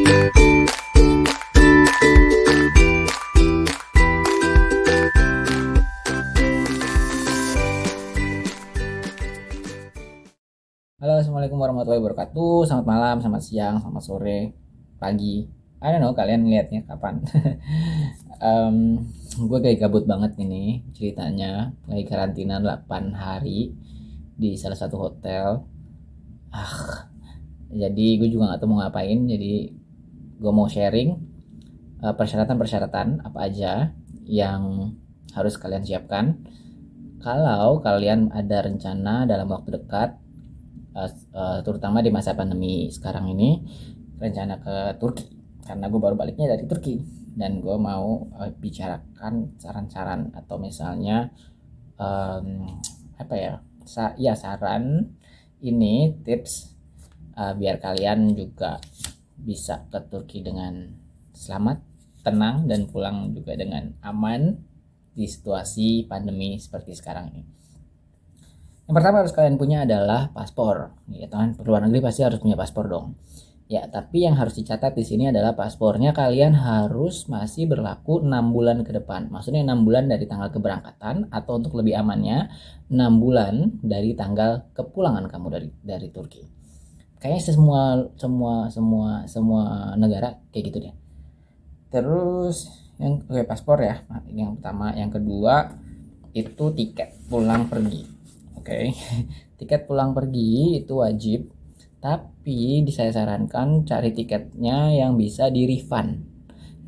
Halo, assalamualaikum warahmatullahi wabarakatuh. Selamat malam, selamat siang, selamat sore, pagi. I don't know kalian lihatnya kapan. Gue kayak gabut banget ini ceritanya. Lagi karantina 8 hari di salah satu hotel. Jadi gue juga nggak tahu mau ngapain. Jadi gue mau sharing persyaratan-persyaratan apa aja yang harus kalian siapkan kalau kalian ada rencana dalam waktu dekat, terutama di masa pandemi sekarang ini, rencana ke Turki. Karena gue baru baliknya dari Turki dan gue mau bicarakan saran-saran atau misalnya apa ya, saran ini tips biar kalian juga bisa ke Turki dengan selamat, tenang, dan pulang juga dengan aman di situasi pandemi seperti sekarang ini. Yang pertama harus kalian punya adalah paspor. Ya kan, ke luar negeri pasti harus punya paspor dong. Ya, tapi yang harus dicatat di sini adalah paspornya kalian harus masih berlaku 6 bulan ke depan. Maksudnya 6 bulan dari tanggal keberangkatan, atau untuk lebih amannya 6 bulan dari tanggal kepulangan kamu dari Turki. Kayaknya semua negara kayak gitu deh. Terus yang paspor ya, yang pertama. Yang kedua itu tiket pulang pergi. Oke. Tiket pulang pergi itu wajib, tapi saya sarankan cari tiketnya yang bisa di refund,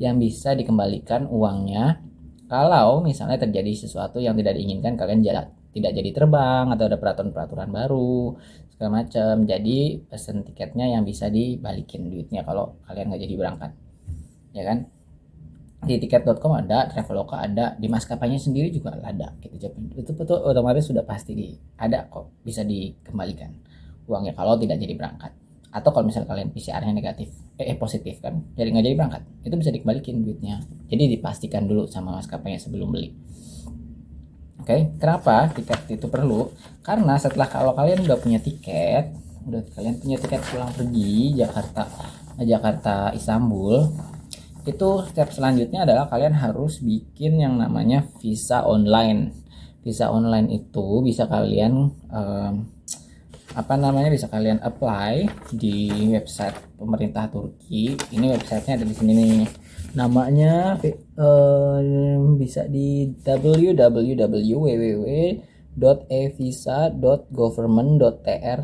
yang bisa dikembalikan uangnya kalau misalnya terjadi sesuatu yang tidak diinginkan, kalian tidak jadi terbang atau ada peraturan-peraturan baru segala macam. Jadi pesen tiketnya yang bisa dibalikin duitnya kalau kalian nggak jadi berangkat, ya kan. Di tiket.com ada, Traveloka ada, di maskapainya sendiri juga ada gitu. Itu betul otomatis sudah pasti ada kok, bisa dikembalikan uangnya kalau tidak jadi berangkat. Atau kalau misalnya kalian PCR-nya negatif, positif kan, jadi nggak jadi berangkat, itu bisa dikembalikan duitnya. Jadi dipastikan dulu sama maskapainya sebelum beli. Oke, kenapa tiket itu perlu? Karena setelah kalau kalian udah punya tiket pulang pergi Jakarta Istanbul, itu step selanjutnya adalah kalian harus bikin yang namanya visa online. Visa online itu bisa kalian bisa kalian apply di website pemerintah Turki. Ini websitenya ada di sini nih. Namanya bisa di www.evisa.government.tr.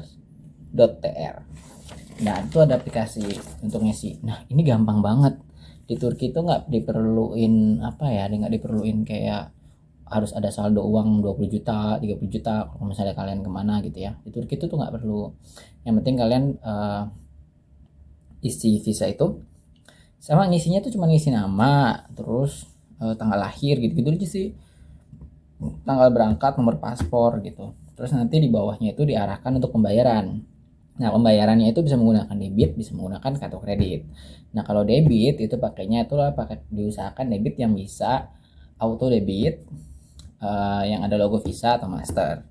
Nah, itu ada aplikasi untuk ngisi. Nah, ini gampang banget. Di Turki itu nggak diperluin kayak harus ada saldo uang 20 juta 30 juta kalau misalnya kalian kemana gitu ya. Di Turki itu tuh nggak perlu. Yang penting kalian isi visa itu, sama ngisinya tuh cuma ngisi nama, terus tanggal lahir gitu aja sih, tanggal berangkat, nomor paspor gitu. Terus nanti di bawahnya itu diarahkan untuk pembayaran. Nah, pembayarannya itu bisa menggunakan debit, bisa menggunakan kartu kredit. Nah, kalau debit itu diusahakan debit yang bisa auto debit, yang ada logo Visa atau Master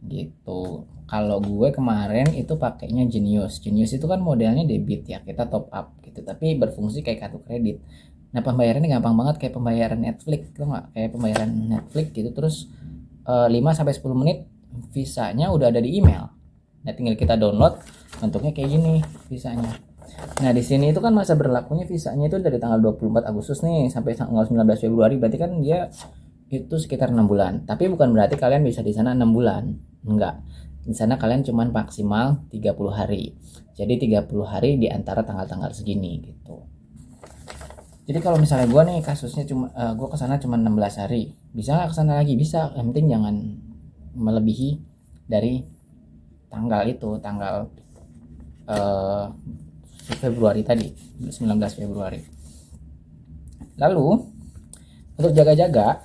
gitu. Kalau gue kemarin itu pakainya Genius itu kan modelnya debit ya, kita top up gitu, tapi berfungsi kayak kartu kredit. Nah, pembayarannya gampang banget, kayak pembayaran Netflix, tuh nggak, kayak pembayaran Netflix gitu. Terus 5-10 menit visanya udah ada di email. Nah, tinggal kita download, bentuknya kayak gini visanya. Nah, di sini itu kan masa berlakunya visanya itu dari tanggal 24 Agustus nih sampai tanggal 19 Februari. Berarti kan dia itu sekitar 6 bulan. Tapi bukan berarti kalian bisa di sana 6 bulan. Enggak. Di sana kalian cuma maksimal 30 hari. Jadi 30 hari di antara tanggal-tanggal segini gitu. Jadi kalau misalnya gue nih kasusnya gue kesana cuma 16 hari. Bisa nggak kesana lagi? Bisa. Yang penting jangan melebihi dari tanggal Februari tadi, 19 Februari. Lalu untuk jaga-jaga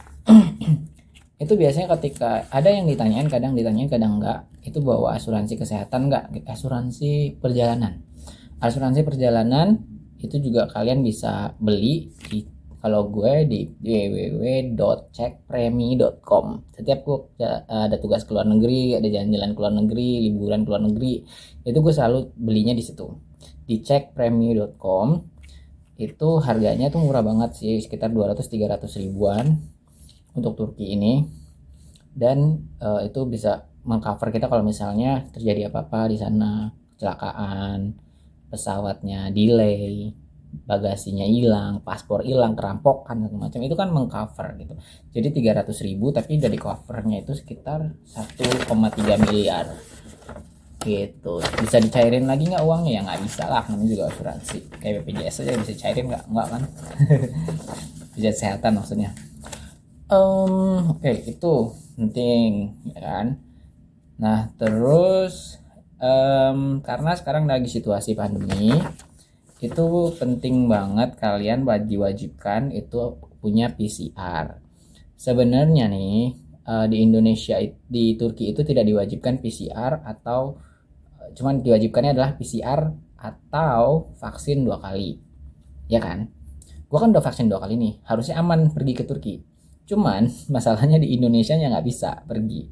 itu biasanya ketika ada yang ditanyain, kadang enggak, itu bawa asuransi kesehatan enggak, asuransi perjalanan itu juga kalian bisa beli kalau gue di www.cekpremi.com. Setiap gue ada tugas ke luar negeri, ada jalan-jalan ke luar negeri, liburan ke luar negeri, itu gue selalu belinya di situ. dicek premium.com itu harganya tuh murah banget sih, sekitar 200-300 ribuan untuk Turki ini. Dan itu bisa mengcover kita kalau misalnya terjadi apa-apa di sana, kecelakaan, pesawatnya delay, bagasinya hilang, paspor hilang, kerampokan segala macam, itu kan mengcover gitu. Jadi 300 ribu tapi dari covernya itu sekitar 1,3 miliar gitu. Bisa dicairin lagi nggak uangnya? Ya nggak bisa lah, namanya juga asuransi kayak BPJS aja bisa cairin nggak kan. BPJS kesehatan maksudnya. Oke, itu penting ya kan. Nah terus karena sekarang lagi situasi pandemi, itu penting banget kalian diwajibkan itu punya PCR. Sebenarnya nih di Indonesia, di Turki itu tidak diwajibkan PCR, atau cuman diwajibkannya adalah PCR atau vaksin 2 kali, ya kan? Gua kan udah vaksin 2 kali nih, harusnya aman pergi ke Turki. Cuman masalahnya di Indonesia nya nggak bisa pergi,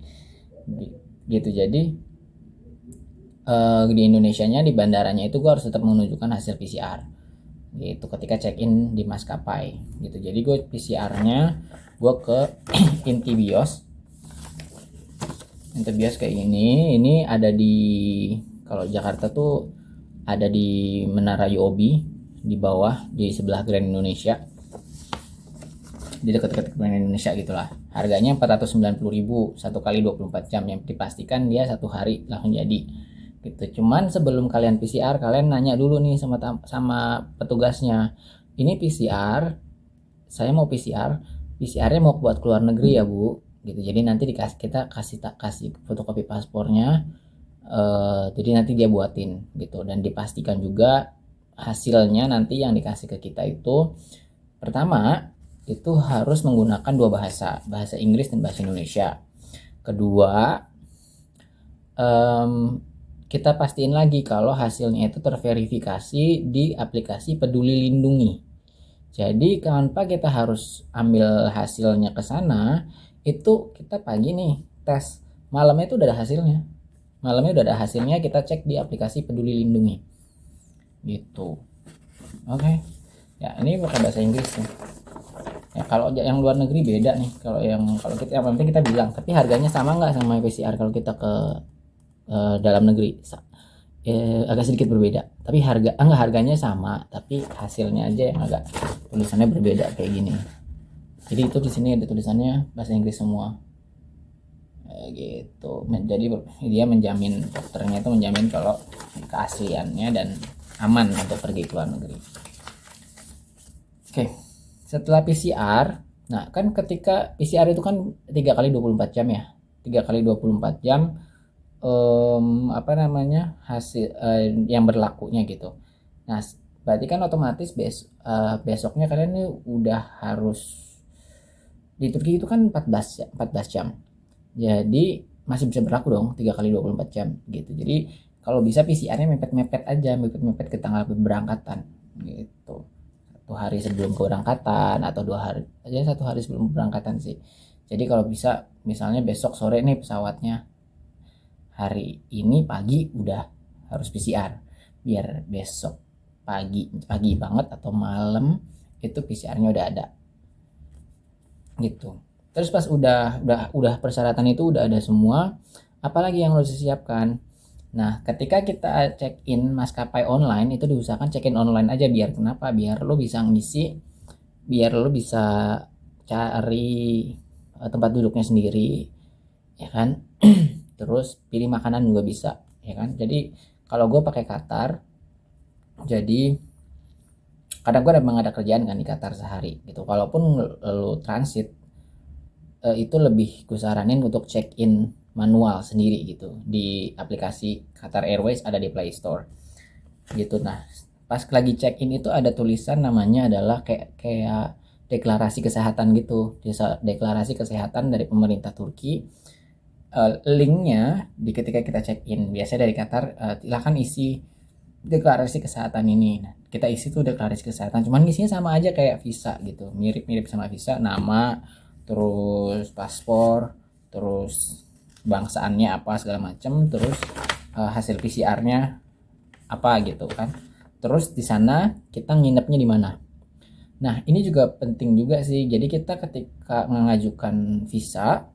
gitu. Jadi di Indonesianya, di bandaranya itu gue harus tetap menunjukkan hasil PCR gitu ketika check in di maskapai gitu. Jadi gue PCR-nya gue ke Intibios kayak ini ada di, kalau Jakarta tuh ada di Menara UOB di bawah, di sebelah Grand Indonesia, di dekat-dekat Grand Indonesia gitulah. Harganya 490.000 1 kali 24 jam, yang dipastikan dia 1 hari langsung jadi gitu. Cuman sebelum kalian PCR, kalian nanya dulu nih sama petugasnya, ini PCR, saya mau PCR-nya mau buat keluar negeri ya Bu gitu. Jadi nanti kita kasih fotokopi paspornya, jadi nanti dia buatin gitu. Dan dipastikan juga hasilnya nanti yang dikasih ke kita itu, pertama itu harus menggunakan 2 bahasa Inggris dan bahasa Indonesia. Kedua, kita pastiin lagi kalau hasilnya itu terverifikasi di aplikasi Peduli Lindungi. Jadi kenapa kita harus ambil hasilnya ke sana, itu kita pagi nih tes, malamnya itu udah ada hasilnya. Kita cek di aplikasi Peduli Lindungi gitu. Oke. Ya ini pakai bahasa Inggris nih. Ya kalau yang luar negeri beda nih. Kalau kita yang penting kita bilang, tapi harganya sama nggak sama PCR kalau kita ke dalam negeri? Agak sedikit berbeda, tapi harganya sama, tapi hasilnya aja yang agak tulisannya berbeda kayak gini. Jadi itu di sini ada tulisannya bahasa Inggris semua gitu. Jadi dia menjamin, dokternya itu menjamin kalau keasliannya dan aman untuk pergi ke luar negeri. Oke, setelah PCR, nah kan ketika PCR itu kan 3 kali 24 jam ya, 3 kali 24 jam hasil yang berlakunya gitu. Nah berarti kan otomatis besoknya kalian ini udah harus, di Turki itu kan 14 jam, jadi masih bisa berlaku dong 3 kali 24 jam gitu. Jadi kalau bisa PCR-nya mepet-mepet ke tanggal keberangkatan gitu, 1 hari sebelum keberangkatan atau 2 hari aja, 1 hari sebelum keberangkatan sih. Jadi kalau bisa misalnya besok sore nih pesawatnya, hari ini pagi udah harus PCR, biar besok pagi banget atau malam itu PCR-nya udah ada gitu. Terus pas udah persyaratan itu udah ada semua, apalagi yang harus disiapkan? Nah ketika kita check in maskapai online itu diusahakan check in online aja. Biar kenapa? Biar lo bisa ngisi, biar lo bisa cari tempat duduknya sendiri ya kan. Terus pilih makanan juga bisa ya kan. Jadi kalau gue pakai Qatar, jadi kadang gue memang ada kerjaan kan di Qatar sehari gitu. Kalaupun lo transit, itu lebih gue saranin untuk check in manual sendiri gitu di aplikasi Qatar Airways, ada di Play Store gitu. Nah pas lagi check in itu ada tulisan namanya adalah kayak deklarasi kesehatan gitu, deklarasi kesehatan dari pemerintah Turki. Linknya ketika kita check in biasanya dari Qatar, silahkan isi deklarasi kesehatan ini. Nah, kita isi tuh deklarasi kesehatan, cuman isinya sama aja kayak visa gitu, mirip-mirip sama visa, nama, terus paspor, terus bangsaannya apa segala macam, terus hasil PCR-nya apa gitu kan. Terus di sana kita nginepnya di mana. Nah, ini juga penting juga sih. Jadi kita ketika mengajukan visa,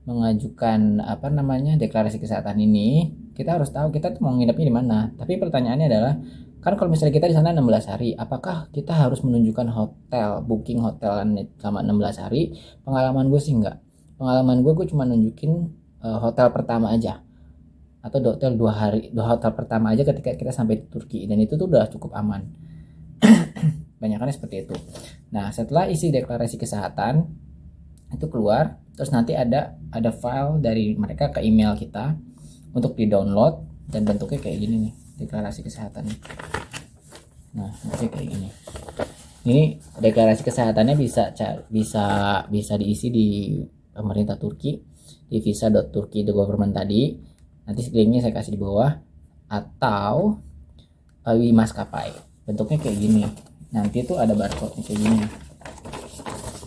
mengajukan apa namanya deklarasi kesehatan ini, kita harus tahu kita tuh mau nginepnya di mana. Tapi pertanyaannya adalah, kan kalau misalnya kita di sana 16 hari, apakah kita harus menunjukkan hotel, booking hotel selama 16 hari? Pengalaman gue sih enggak. Pengalaman gue cuma nunjukin hotel pertama aja, atau hotel 2 hari, hotel pertama aja ketika kita sampai di Turki, dan itu tuh udah cukup aman. Banyakannya seperti itu. Nah, setelah isi deklarasi kesehatan itu keluar, terus nanti ada file dari mereka ke email kita untuk di-download, dan bentuknya kayak gini nih, deklarasi kesehatan. Nah, bentuknya kayak gini. Ini deklarasi kesehatannya bisa diisi di pemerintah Turki, di visa.turki.government tadi. Nanti linknya saya kasih di bawah, atau maskapai. Bentuknya kayak gini. Nanti itu ada barcode-nya kayak gini.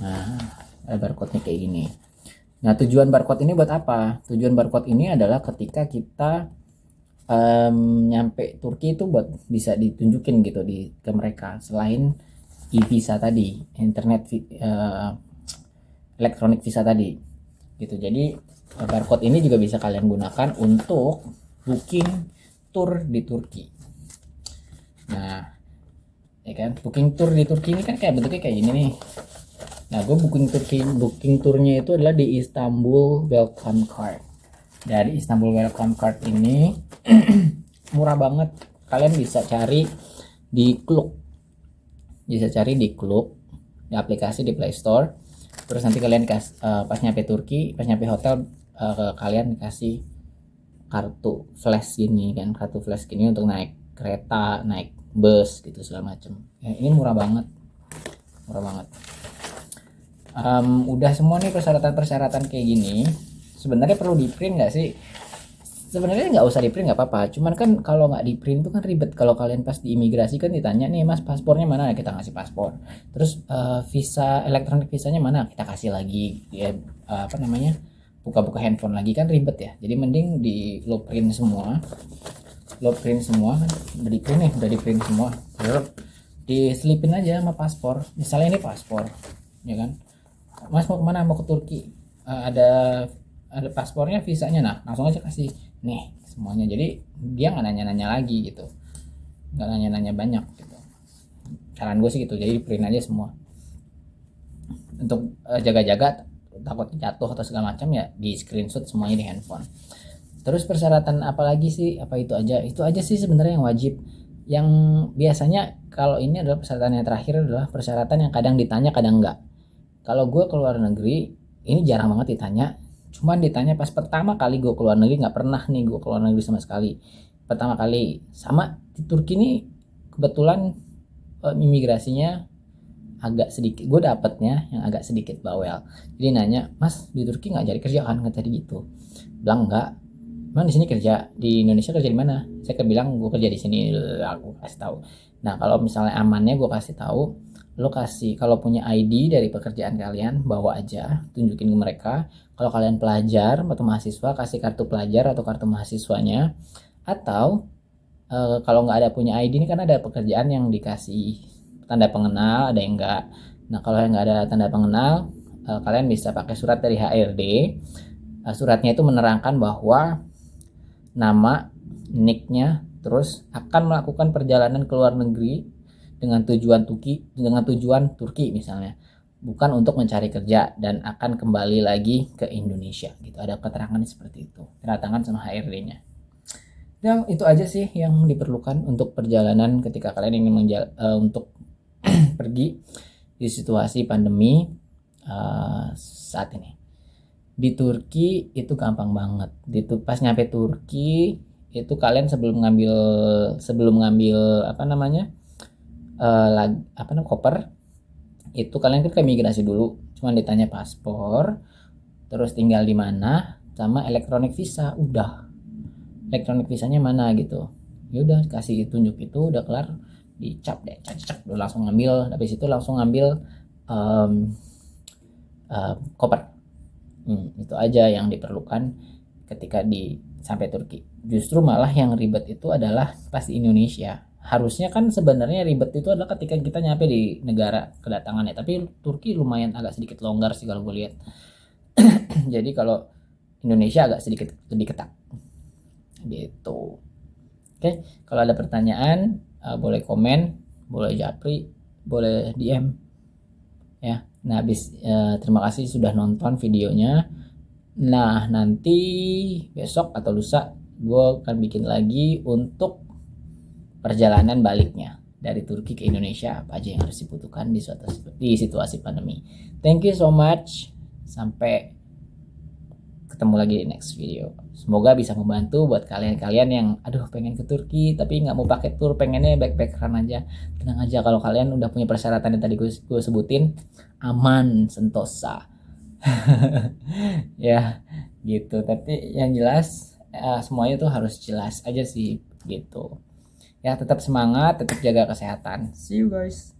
Nah, ada barcode-nya kayak gini. Nah, tujuan barcode ini buat apa? Tujuan barcode ini adalah ketika kita nyampe Turki itu buat bisa ditunjukin gitu ke mereka. Selain e-visa tadi, elektronik visa tadi, gitu. Jadi barcode ini juga bisa kalian gunakan untuk booking tour di Turki. Nah, ya kan, booking tour di Turki ini kan kayak bentuknya kayak gini nih. Nah, gue booking tournya itu adalah di Istanbul Welcome Card. Dari Istanbul Welcome Card ini murah banget. Kalian bisa cari di Klook, di aplikasi di Play Store. Terus nanti kalian pas nyampe Turki, pas nyampe hotel, kalian dikasih kartu flash gini kan, untuk naik kereta, naik bus gitu segala macem. Ya, ini murah banget. Udah semua nih persyaratan kayak gini. Sebenarnya perlu di print nggak sih? Sebenarnya nggak usah di print, nggak apa-apa. Cuman kan kalau nggak di print itu kan ribet. Kalau kalian pas di imigrasi kan ditanya nih, mas paspornya mana, kita ngasih paspor. Terus visa elektronik visanya mana, kita kasih lagi ya, apa namanya, buka-buka handphone lagi, kan ribet ya. Jadi mending lo print semua kan, udah di print semua, terus diselipin aja sama paspor. Misalnya ini paspor, ya kan, mas mau kemana, mau ke Turki, ada paspornya, visanya, nah langsung aja kasih nih semuanya. Jadi dia nggak nanya-nanya lagi gitu, nggak nanya-nanya banyak gitu. Saran gue sih gitu, jadi print aja semua. Untuk jaga-jaga takut jatuh atau segala macam, ya di screenshot semuanya di handphone. Terus persyaratan apa lagi sih? Apa itu aja sih sebenarnya yang wajib. Yang biasanya kalau ini adalah persyaratan yang terakhir, adalah persyaratan yang kadang ditanya kadang enggak. Kalau gue keluar negeri ini jarang banget ditanya. Cuman ditanya pas pertama kali gue keluar negeri, nggak pernah nih gue keluar negeri sama sekali. Pertama kali. Sama di Turki ini kebetulan imigrasinya agak sedikit, gue dapetnya yang agak sedikit bawel. Jadi nanya, mas di Turki nggak cari kerja kan, tadi gitu. Bilang enggak. Emang di sini kerja, di Indonesia kerja di mana? Saya bilang gue kerja di sini, aku kasih tahu. Nah, kalau misalnya amannya gue kasih tahu, lo kasih, kalau punya ID dari pekerjaan kalian bawa aja, tunjukin ke mereka. Kalau kalian pelajar atau mahasiswa, kasih kartu pelajar atau kartu mahasiswanya. Atau kalau nggak ada punya ID, ini kan ada pekerjaan yang dikasih tanda pengenal, ada yang enggak. Nah, kalau yang nggak ada tanda pengenal, kalian bisa pakai surat dari HRD. Suratnya itu menerangkan bahwa nama, nicknya, terus akan melakukan perjalanan ke luar negeri dengan tujuan Turki misalnya, bukan untuk mencari kerja, dan akan kembali lagi ke Indonesia gitu. Ada keterangan seperti itu, tanda tangan sama HRD-nya. Ya, itu aja sih yang diperlukan untuk perjalanan ketika kalian ingin untuk pergi di situasi pandemi saat ini. Di Turki itu gampang banget. Pas nyampe Turki itu kalian sebelum ngambil apa namanya, koper, itu kalian ke imigrasi dulu. Cuman ditanya paspor, terus tinggal di mana, sama elektronik visa. Udah, elektronik visanya mana gitu. Ya udah, kasih tunjuk itu, udah kelar, dicap deh, cak, udah langsung ngambil. Habis itu langsung ngambil koper. Itu aja yang diperlukan ketika sampai Turki. Justru malah yang ribet itu adalah pas di Indonesia. harusnya kan sebenarnya ribet itu adalah ketika kita nyampe di negara kedatangannya, tapi Turki lumayan agak sedikit longgar sih kalau gue lihat. Jadi kalau Indonesia agak sedikit lebih ketat gitu. Oke, kalau ada pertanyaan boleh komen, boleh japri, boleh DM ya. Nah, terima kasih sudah nonton videonya. Nah, nanti besok atau lusa gue akan bikin lagi untuk perjalanan baliknya dari Turki ke Indonesia, apa aja yang harus dibutuhkan di situasi pandemi. Thank you so much. Sampai ketemu lagi di next video. Semoga bisa membantu buat kalian-kalian yang aduh pengen ke Turki tapi nggak mau pakai tour, pengennya backpackeran aja. Tenang aja, kalau kalian udah punya persyaratan yang tadi gue sebutin, aman, sentosa. Ya gitu, tapi yang jelas semuanya tuh harus jelas aja sih gitu ya. Tetap semangat, tetap jaga kesehatan. See you guys.